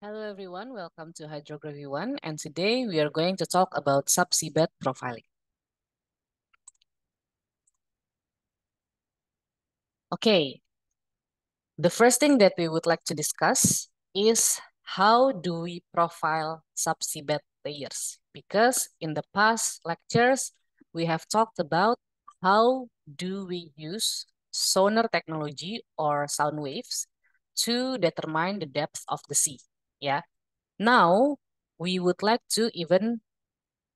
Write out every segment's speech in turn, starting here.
Hello everyone, welcome to Hydrography 1, and today we are going to talk about subseabed profiling. Okay, the first thing that we would like to discuss is how do we profile subseabed layers? Because in the past lectures, we have talked about how do we use sonar technology or sound waves to determine the depth of the sea. Yeah. Now, we would like to even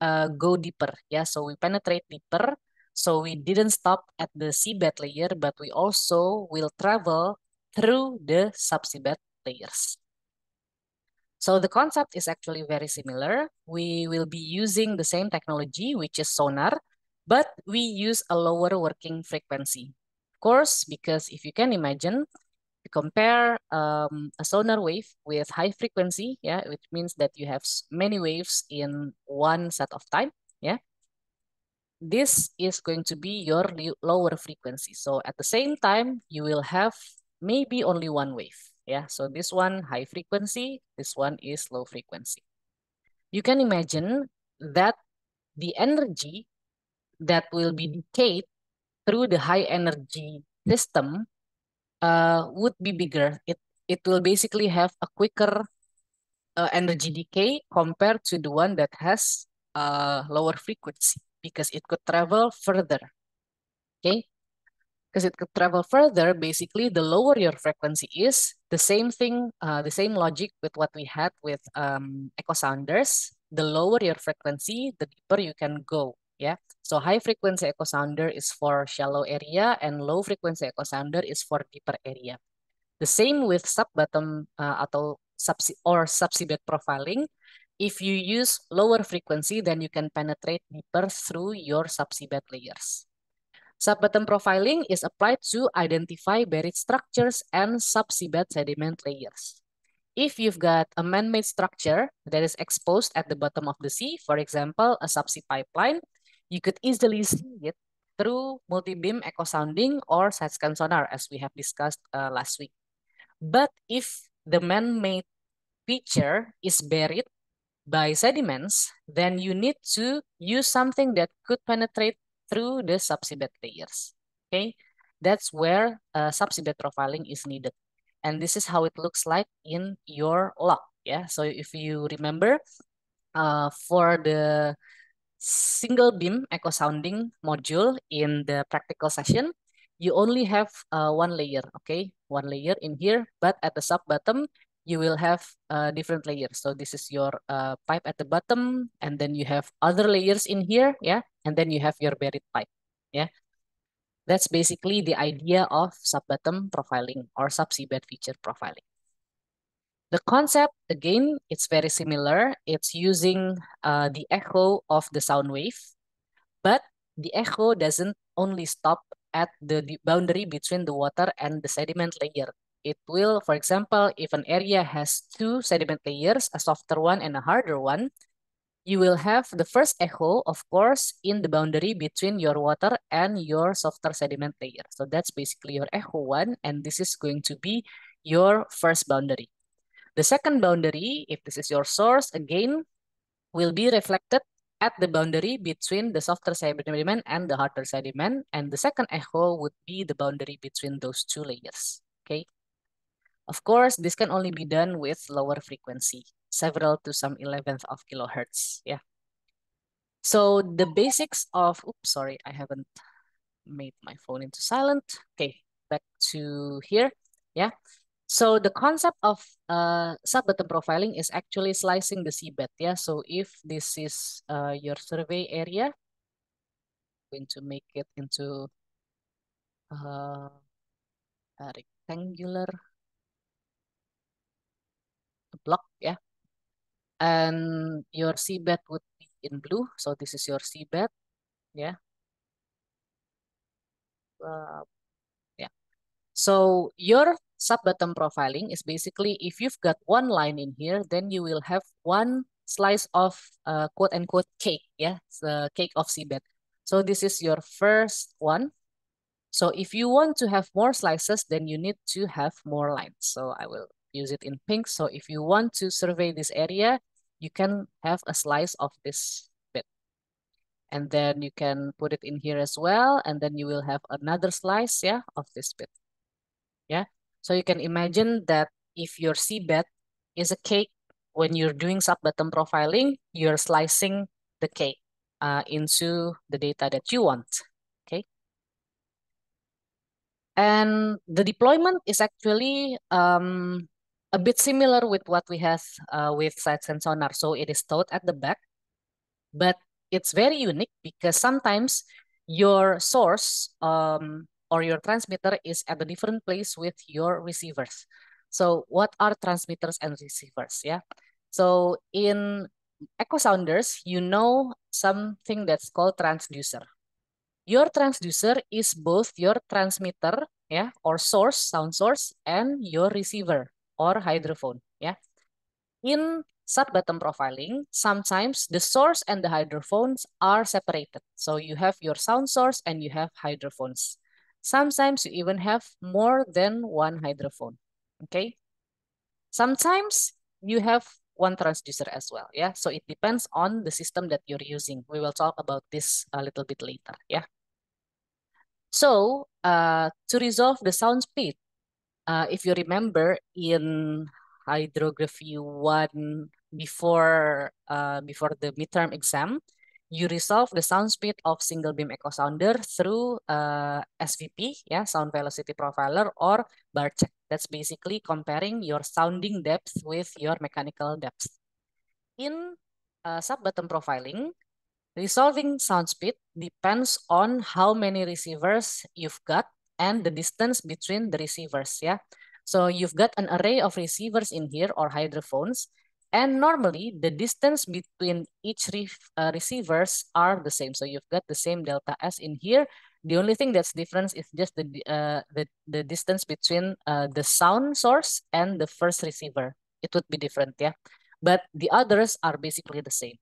go deeper. Yeah, so we penetrate deeper. So we didn't stop at the seabed layer, but we also will travel through the subseabed layers. So the concept is actually very similar. We will be using the same technology, which is sonar, but we use a lower working frequency. Of course, because if you can imagine, you compare a sonar wave with high frequency, yeah, which means that you have many waves in one set of time, yeah. This is going to be your lower frequency. So at the same time, you will have maybe only one wave. Yeah, so this one high frequency, this one is low frequency. You can imagine that the energy that will be decayed through the high energy system would be bigger. It will basically have a quicker energy decay compared to the one that has lower frequency because it could travel further. Okay, because it could travel further, basically, the lower your frequency is, the same thing, the same logic with what we had with echo sounders. The lower your frequency, the deeper you can go. Yeah. So high frequency echo sounder is for shallow area, and low frequency echo sounder is for deeper area. The same with sub-bottom atau subseabed profiling. If you use lower frequency, then you can penetrate deeper through your subseabed layers. Sub-bottom profiling is applied to identify buried structures and subseabed sediment layers. If you've got a man-made structure that is exposed at the bottom of the sea, for example, a subsea pipeline, you could easily see it through multi-beam echo sounding or side-scan sonar, as we have discussed last week. But if the man-made feature is buried by sediments, then you need to use something that could penetrate through the subseabed layers. Okay, that's where subseabed profiling is needed. And this is how it looks like in your log. Yeah, so if you remember, for the single beam echo sounding module in the practical session, you only have one layer, okay? One layer in here, but at the sub bottom, you will have different layers. So this is your pipe at the bottom, and then you have other layers in here, yeah? And then you have your buried pipe, yeah? That's basically the idea of sub-bottom profiling or subseabed feature profiling. The concept, again, it's very similar. It's using the echo of the sound wave, but the echo doesn't only stop at the boundary between the water and the sediment layer. It will, for example, if an area has two sediment layers, a softer one and a harder one, you will have the first echo, of course, in the boundary between your water and your softer sediment layer. So that's basically your echo one, and this is going to be your first boundary. The second boundary, if this is your source, again, will be reflected at the boundary between the softer sediment and the harder sediment. And the second echo would be the boundary between those two layers. Okay. Of course, this can only be done with lower frequency, several to some 11th of kilohertz. Yeah. So the basics of, oops, sorry, I haven't made my phone into silent. Okay, back to here. Yeah. So the concept of sub-bottom profiling is actually slicing the seabed. Yeah. So if this is your survey area, I'm going to make it into uh, a rectangular block. Yeah. And your seabed would be in blue. So this is your seabed. Yeah. Uh, yeah. So your sub-bottom profiling is basically if you've got one line in here, then you will have one slice of quote unquote cake, yeah, the cake of seabed. So this is your first one. So if you want to have more slices, then you need to have more lines. So I will use it in pink. So if you want to survey this area, you can have a slice of this bit. And then you can put it in here as well. And then you will have another slice, yeah, of this bit. Yeah. So you can imagine that if your seabed is a cake, when you're doing sub-bottom profiling, you're slicing the cake into the data that you want. Okay. And the deployment is actually a bit similar with what we have with SideSense Sonar. So it is stored at the back, but it's very unique because sometimes your source or your transmitter is at a different place with your receivers. So what are transmitters and receivers? Yeah. So in echo sounders, you know something that's called transducer. Your transducer is both your transmitter, yeah, or source, sound source, and your receiver or hydrophone, yeah. In sub-bottom profiling, sometimes the source and the hydrophones are separated. So you have your sound source and you have hydrophones. Sometimes you even have more than one hydrophone, okay? Sometimes you have one transducer as well, yeah? So it depends on the system that you're using. We will talk about this a little bit later, yeah? So to resolve the sound speed, if you remember in hydrography 1 before the midterm exam, you resolve the sound speed of single beam echo sounder through SVP, yeah, sound velocity profiler, or bar check. That's basically comparing your sounding depth with your mechanical depth. In sub-bottom profiling, resolving sound speed depends on how many receivers you've got and the distance between the receivers, yeah? So you've got an array of receivers in here or hydrophones, and normally the distance between each receivers are the same. So you've got the same delta S in here. The only thing that's different is just the distance between the sound source and the first receiver. It would be different, yeah? But the others are basically the same.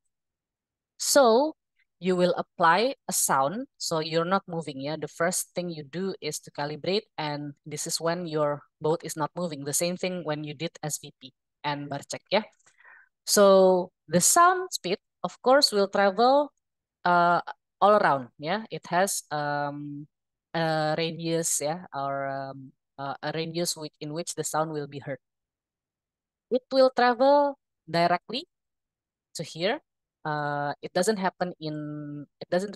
So you will apply a sound. So you're not moving. Yeah. The first thing you do is to calibrate. And this is when your boat is not moving. The same thing when you did SVP and bar check. Yeah. So the sound speed, of course, will travel uh, all around. Yeah. It has a radius, yeah, or a radius in which the sound will be heard. It will travel directly to here. It doesn't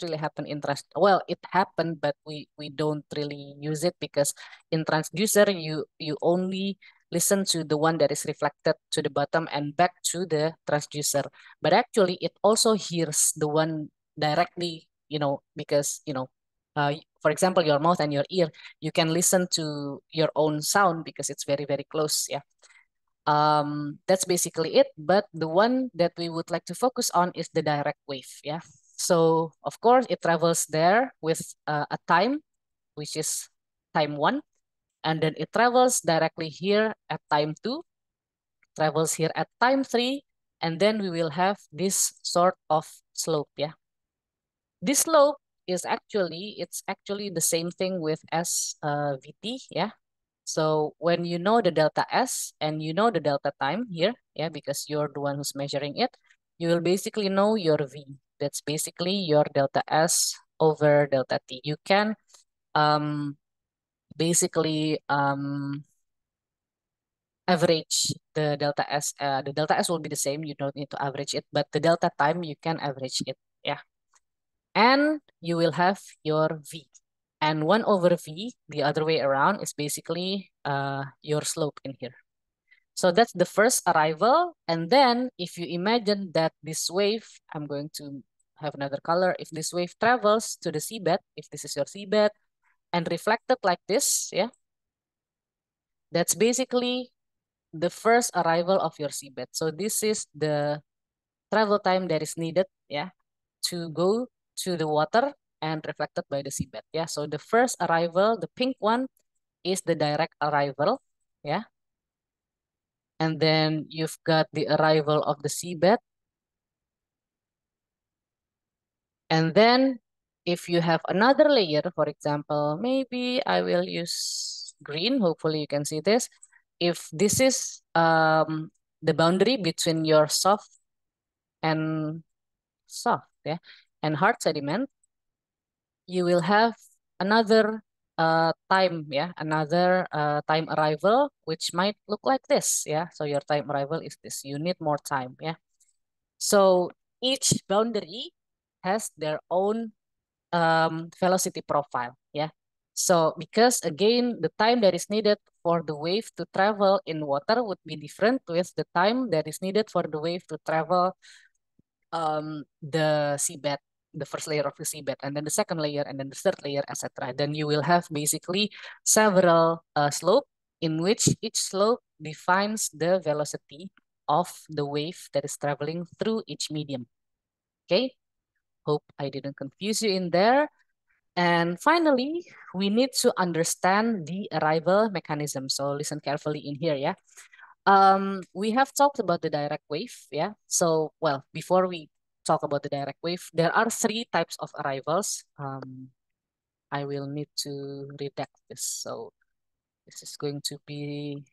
really happen in trans, well, it happened, but we don't really use it because in transducer, you only listen to the one that is reflected to the bottom and back to the transducer. But actually, it also hears the one directly, because, for example, your mouth and your ear, you can listen to your own sound because it's very, very close. Yeah. That's basically it. But the one that we would like to focus on is the direct wave. Yeah. So of course it travels there with a time, which is time 1, and then it travels directly here at time 2, travels here at time 3, and then we will have this sort of slope. Yeah. This slope it's actually the same thing with SVT. Yeah. So when you know the delta S and you know the delta time here, yeah, because you're the one who's measuring it, you will basically know your V. That's basically your delta S over delta T. You can um, basically average the delta S. The delta S will be the same. You don't need to average it, but the delta time, you can average it. Yeah. And you will have your V. And 1 over V, the other way around, is basically your slope in here. So that's the first arrival. And then if you imagine that this wave, I'm going to have another color. If this wave travels to the seabed, if this is your seabed, and reflected like this, yeah, that's basically the first arrival of your seabed. So this is the travel time that is needed, yeah, to go to the water and reflected by the seabed. Yeah, so the first arrival, the pink one, is the direct arrival. Yeah. And then you've got the arrival of the seabed. And then if you have another layer, for example, maybe I will use green. Hopefully you can see this. if this is the boundary between your and soft, yeah, and hard sediment, you will have another time, yeah, another time arrival, which might look like this, yeah. So your time arrival is this. You need more time, yeah. So each boundary has their own velocity profile, yeah. So because again, the time that is needed for the wave to travel in water would be different with the time that is needed for the wave to travel the seabed, the first layer of the seabed, and then the second layer, and then the third layer, etc. Then you will have basically several slope in which each slope defines the velocity of the wave that is traveling through each medium. Okay, hope I didn't confuse you in there. And finally, we need to understand the arrival mechanism. So listen carefully in here, yeah. We have talked about the direct wave, yeah. So, well, before we talk about the direct wave, there are three types of arrivals. I will need to redact this. So this is going to be,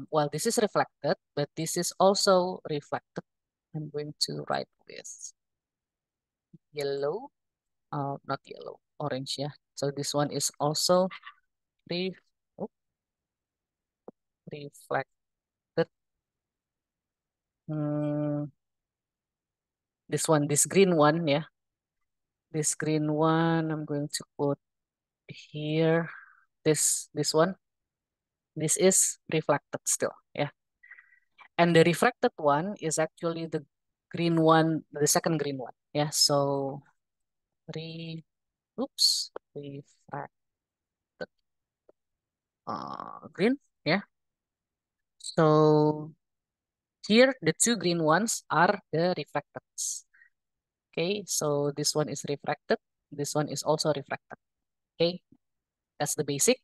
well, this is reflected, but this is also reflected. I'm going to write with yellow, not yellow, orange, yeah. So this one is also re oh, reflected. Hmm, this green one, yeah. This green one, I'm going to put here. This one, this is reflected still, yeah. And the refracted one is actually the green one, the second green one, yeah. So re, oops, refracted green, yeah. So here the two green ones are the refracted. Okay, so this one is refracted, this one is also refracted. Okay, that's the basic.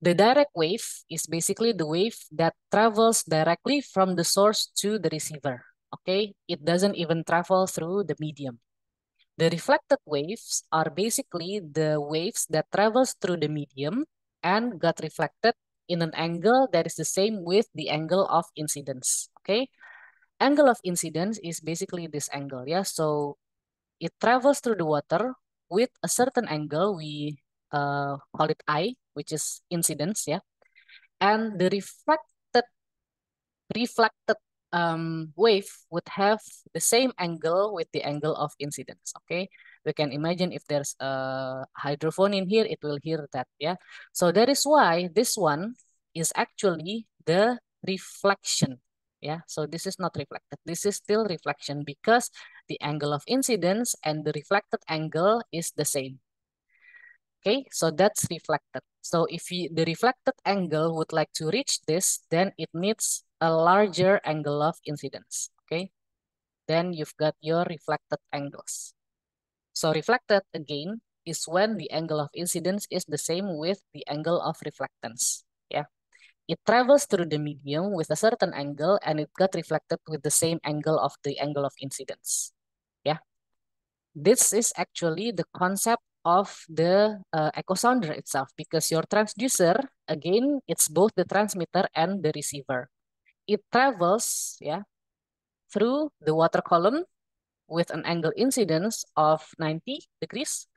The direct wave is basically the wave that travels directly from the source to the receiver. Okay, it doesn't even travel through the medium. The reflected waves are basically the waves that travels through the medium and got reflected in an angle that is the same with the angle of incidence. Okay, angle of incidence is basically this angle. Yeah, so it travels through the water with a certain angle. We call it I, which is incidence. Yeah, and the reflected wave would have the same angle with the angle of incidence. Okay, we can imagine if there's a hydrophone in here, it will hear that. Yeah, so that is why this one is actually the reflection. Yeah, so this is not reflected. This is still reflection because the angle of incidence and the reflected angle is the same. Okay, so that's reflected. So if the reflected angle would like to reach this, then it needs a larger angle of incidence. Okay, then you've got your reflected angles. So reflected again is when the angle of incidence is the same with the angle of reflectance. Yeah, it travels through the medium with a certain angle and it got reflected with the same angle of the angle of incidence. Yeah. This is actually the concept of the echo sounder itself because your transducer, again, it's both the transmitter and the receiver. It travels, yeah, through the water column with an angle incidence of 90 degrees,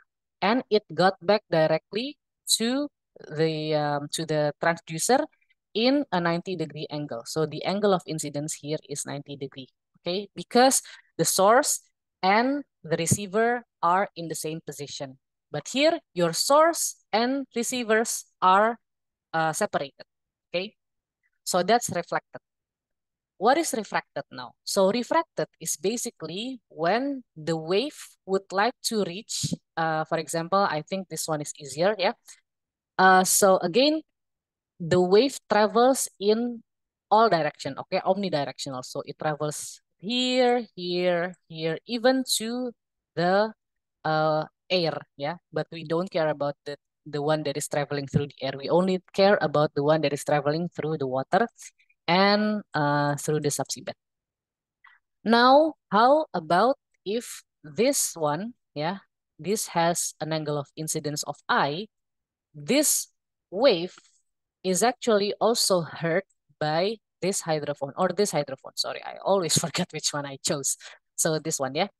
and it got back directly to the transducer in a 90-degree angle. So the angle of incidence here is 90 degree. Okay, because the source and the receiver are in the same position. But here, your source and receivers are separated. Okay, so that's reflected. What is refracted now? So refracted is basically when the wave would like to reach, for example, I think this one is easier, yeah. So again, the wave travels in all direction, okay, omnidirectional. So it travels here, here, here, even to the air, yeah. But we don't care about the one that is traveling through the air. We only care about the one that is traveling through the water and through the subseabed. Now, how about if this one, yeah, this has an angle of incidence of I, this wave is actually also heard by this hydrophone or this hydrophone. Sorry, I always forget which one I chose. So this one, yeah.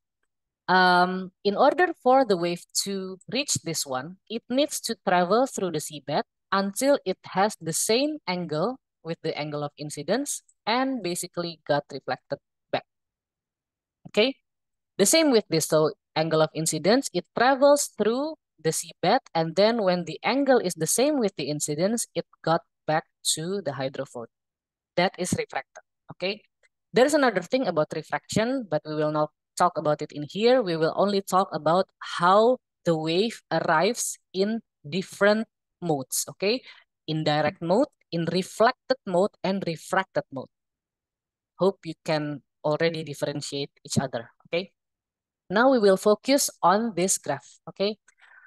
In order for the wave to reach this one, it needs to travel through the seabed until it has the same angle with the angle of incidence and basically got reflected back. Okay, the same with this. So angle of incidence, it travels through the seabed, and then when the angle is the same with the incidence, it got back to the hydrophone. That is refracted. Okay, there's another thing about refraction, but we will not talk about it in here. We will only talk about how the wave arrives in different modes. Okay, in direct mode, in reflected mode, and refracted mode. Hope you can already differentiate each other. Okay, now we will focus on this graph. Okay,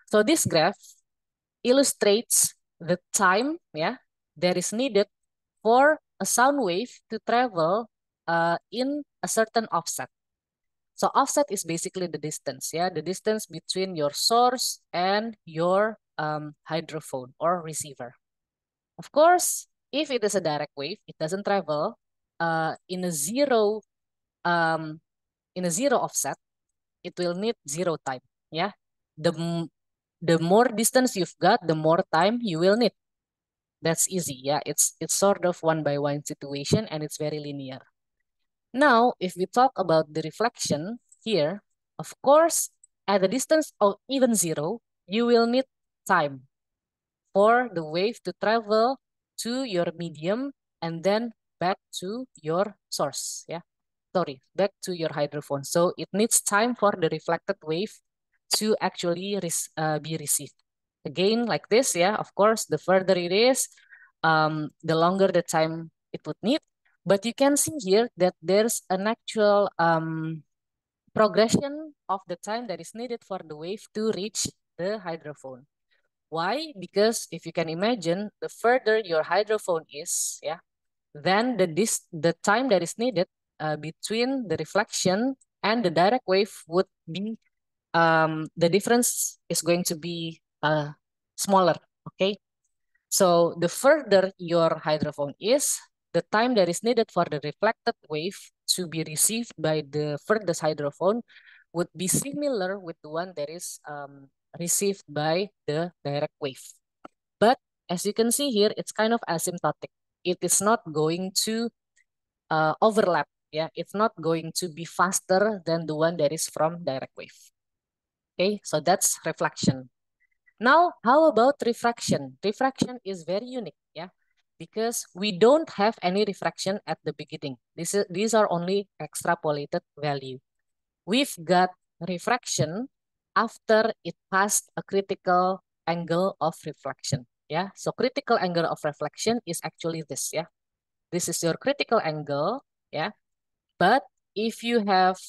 so this graph illustrates the time, yeah, that is needed for a sound wave to travel in a certain offset. So offset is basically the distance, yeah, the distance between your source and your hydrophone or receiver. Of course, if it is a direct wave, it doesn't travel in a um, zero offset. It will need zero time, yeah. The the more distance you've got, the more time you will need. That's easy, yeah. It's sort of one by one situation and it's very linear. Now, if we talk about the reflection here, of course, at a distance of even zero, you will need time for the wave to travel to your medium and then back to your source, yeah. Sorry, back to your hydrophone. So it needs time for the reflected wave to actually be received. Again, like this, yeah, of course, the further it is, the longer the time it would need. But you can see here that there's an actual progression of the time that is needed for the wave to reach the hydrophone. Why? Because if you can imagine, the further your hydrophone is, yeah, then the time that is needed between the reflection and the direct wave would be the difference is going to be smaller. Okay, so the further your hydrophone is, the time that is needed for the reflected wave to be received by the furthest hydrophone would be similar with the one that is received by the direct wave. But as you can see here, it's kind of asymptotic. It is not going to overlap. Yeah, it's not going to be faster than the one that is from direct wave. Okay, so that's reflection. Now, how about refraction? Refraction is very unique, yeah, because we don't have any refraction at the beginning. These are only extrapolated value. We've got refraction after it passed a critical angle of reflection, yeah. So critical angle of reflection is actually this, yeah. This is your critical angle, yeah. But if you have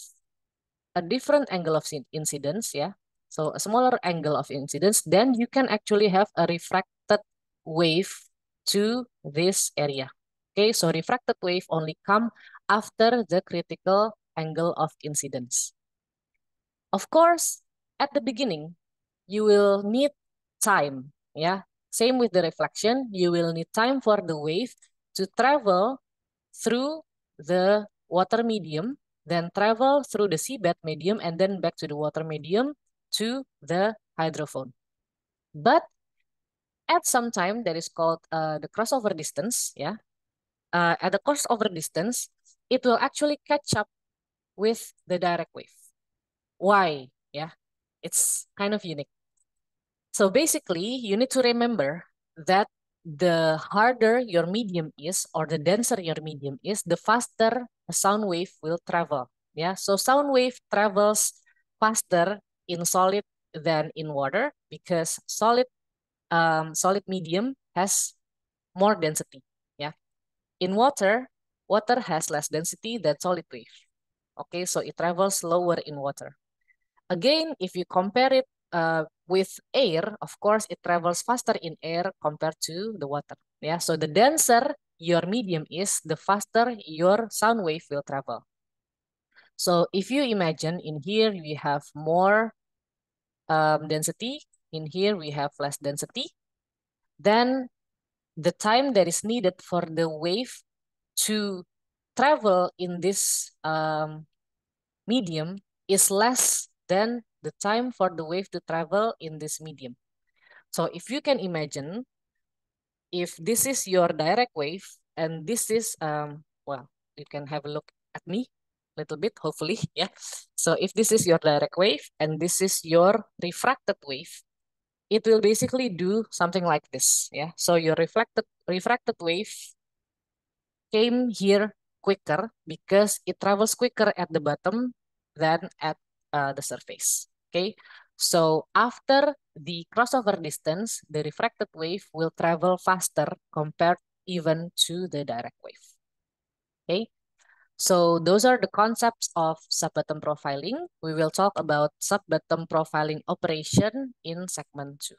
a different angle of incidence, yeah, so a smaller angle of incidence, then you can actually have a refracted wave to this area. Okay, so refracted wave only come after the critical angle of incidence. Of course, at the beginning, you will need time, yeah. Same with the reflection, you will need time for the wave to travel through the water medium, then travel through the seabed medium, and then back to the water medium to the hydrophone. But at some time that is called the crossover distance, yeah. At the crossover distance, it will actually catch up with the direct wave. Why? Yeah, it's kind of unique. So basically, you need to remember that the harder your medium is or the denser your medium is, the faster a sound wave will travel. Yeah, so sound wave travels faster in solid than in water because solid medium has more density. Yeah, in water, water has less density than solid wave. Okay, so it travels slower in water. Again, if you compare it with air, of course, it travels faster in air compared to the water. Yeah, so the denser your medium is, the faster your sound wave will travel. So if you imagine in here we have more density, in here we have less density, then the time that is needed for the wave to travel in this medium is less than the time for the wave to travel in this medium. So if you can imagine, if this is your direct wave and this is, well, you can have a look at me a little bit, hopefully, yeah. So if this is your direct wave and this is your refracted wave, it will basically do something like this, yeah. So your refracted wave came here quicker because it travels quicker at the bottom than at the surface. Okay, so after the crossover distance, the refracted wave will travel faster compared even to the direct wave. Okay, so those are the concepts of subbottom profiling. We will talk about subbottom profiling operation in segment 2.